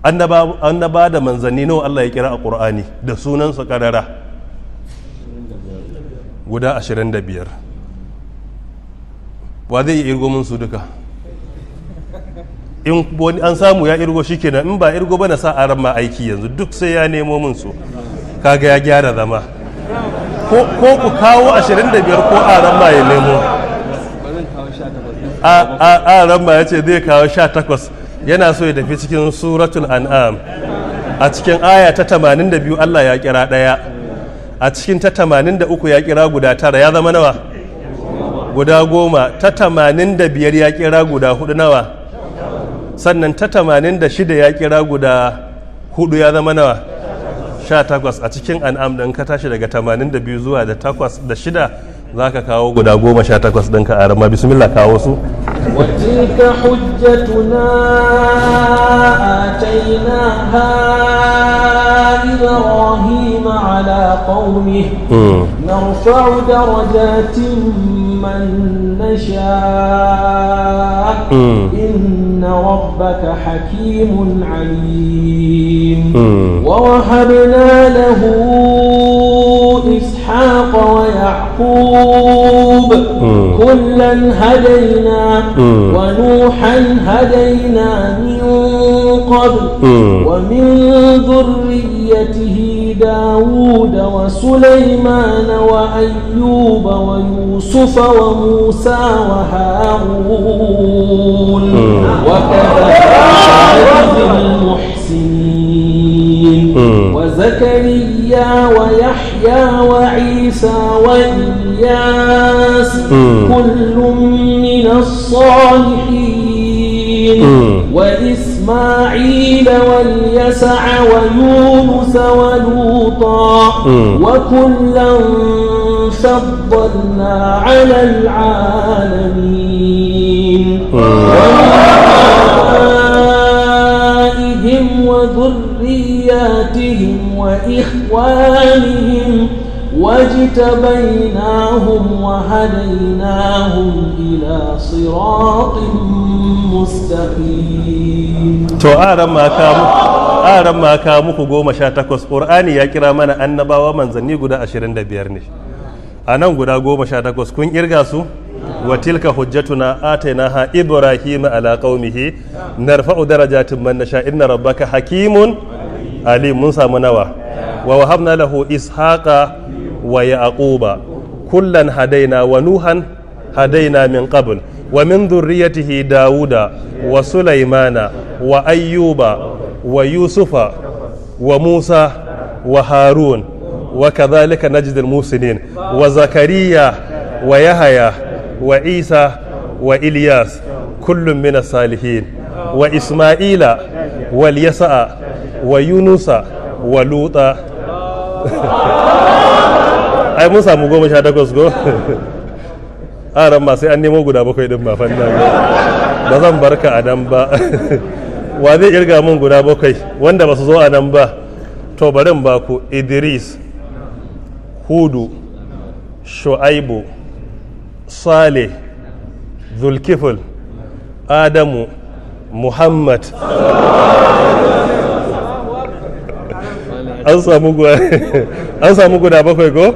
annaba da manzanni nawa Allah ya kira a Qur'ani da sunansu karara guda 25. wa zai yi irgo mun su duka? in wani an samu ya irgo shikenan, in ba irgo ba na sa aran ma aiki yanzu duk sai ya nemo mun su, kaga ya gyara zama. ko ku kawo 25 ko aran ma ya nemo. aran ma ya ce zai kawo 18, yana so ya tafi cikin suratul an'am. A cikin aya ta 82 Allah ya kira ɗaya, a cikin ta 83 ya kira guda 9, ya zama nawa? Guda 10. Ta 85 ya kira guda 4, nawa? Sannan ta 86 ya kira guda 4, ya zama nawa? 18. A cikin an'am ɗin ka tashi daga 82 zuwa da 8 da 6 za ka kawo guda 18 ɗinka a rama. Bismillah, kawo su. وتلك حجتنا آتيناها إبراهيم على قومه نرفع درجات من نشاء إن ربك حكيم عليم ووهبنا له إسحاق ويعقوب كلا هدينا ونوحا هدينا من قبل ومن ذريته داود وسليمان وأيوب ويوسف وموسى وهارون وكذلك المحسنين وزكريا ويحيى وعيسى وإلياس كل من الصالحين وإسماعيل واليسع ويونس ولوطا وكلا فضلنا على العالمين وآبائهم وذرياتهم وإخوانهم واجتبيناهم وهديناهم إلى صراط مستقيم. to aran ma ka muku 18. Qur'ani ya kira mana annabawa manzanni guda 25 ne, a nan guda 18 kun kirga su. wa tilka hujjatuna atainaha ibrahima ala qaumihi narfa'u darajatin man nasha inna rabbaka hakimun alim. mun samu nawa? wa wahabna lahu ishaqa wa yaquba kullan hadaina wa nuhan hadaina min qabl wa min dhurriyyatihi dauda wa sulaymana wa ayyuba wa yusufa wa musa wa harun wa kadhalika najzil musinin wa zakariya wa yahya wa isa wa ilyas kullun min as-salihin wa isma'ila wal yasa'a wa yunusa wa luta. ai mun samu 18 go. aran ma sai an nemo guda 7 din ba fanna ba zan barka a nan ba. wa zai irga mun guda 7 wanda ba su zo a nan ba? to barin ba ku: Idris, Hudu, Shu'aibu, Saleh, Zulkifl, Adamu, Muhammad. an samu guda 7 go.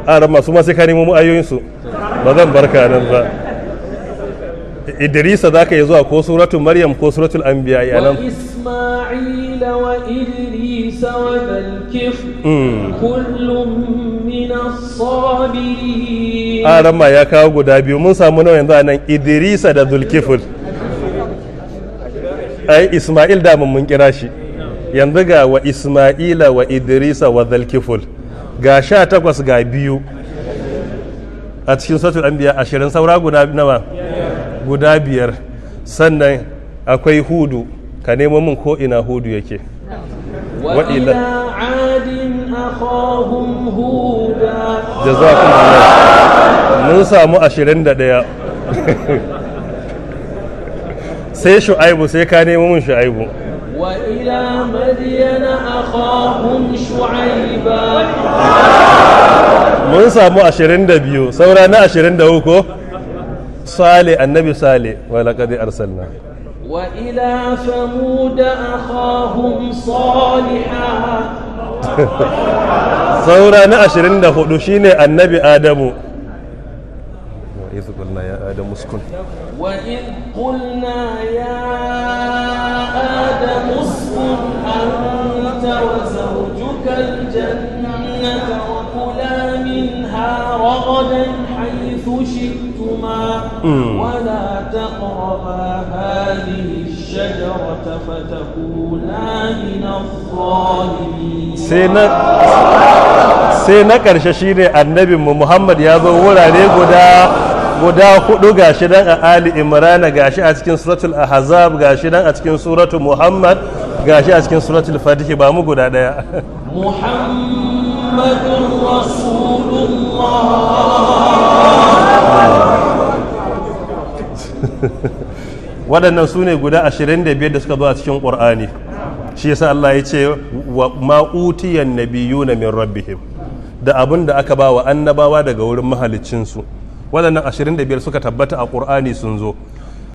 a masu masu ka nemo ayoyinsu, ba zan barka nan ba. Idrisa za ka yi zuwa ko suratul Maryam ko suratul Anbiya a nan. wa Isma'ila wa Idrisa wa Zulkifl kullum min as-sabirin. a ma ya kawo guda 2. mun samu nawa yanzu a nan? Idrisa da Zulkifl. ai Isma'il da mun kira shi, yanzu ga wa Isma'ila wa Idrisa wa Zulkifl, ga 18 ga 2 a cikin suratul Anbiya. 20 saura guda nawa? Guda 5. sannan akwai Hudu, ka nemo min ko ina Hudu yake. wa ila adin akhahum huda. jazakumullah. mun samu 21. sai Shu'aibu, sai ka nemo min Shu'aibu. وإلى مدين أخاهم شعيبا. mun samu 22, saura na 23. Sale, annabi Sale, wa laqad arsalna. وإلى ثمود أخاهم صالحا saura na 24 shine annabi Adamu وإذ قلنا يا آدم اسكن وإذ قلنا يا آدم اسكن أنت وزوجك الجنة وكلا منها رغدا حيث شئتما ولا تقربا هذه الشجرة فتكونا من الظالمين sai na ƙarshe shine annabinmu Muhammad ya zo wurare guda hudu gashi nan a Ali Imran gashi a cikin suratul Ahzab gashi nan a cikin suratul Muhammad gashi a cikin suratul Fatih ba mu guda daya Muhammadur Rasulullah waɗannan su ne guda 25 da suka zo a cikin Qur'ani shi yasa Allah ya ce wa ma'utiyan nabiyuna min rabbihim da abin da aka ba wa annabawa daga wurin mahaliccinsu waɗannan 25 suka tabbata a ƙur'ani sun zo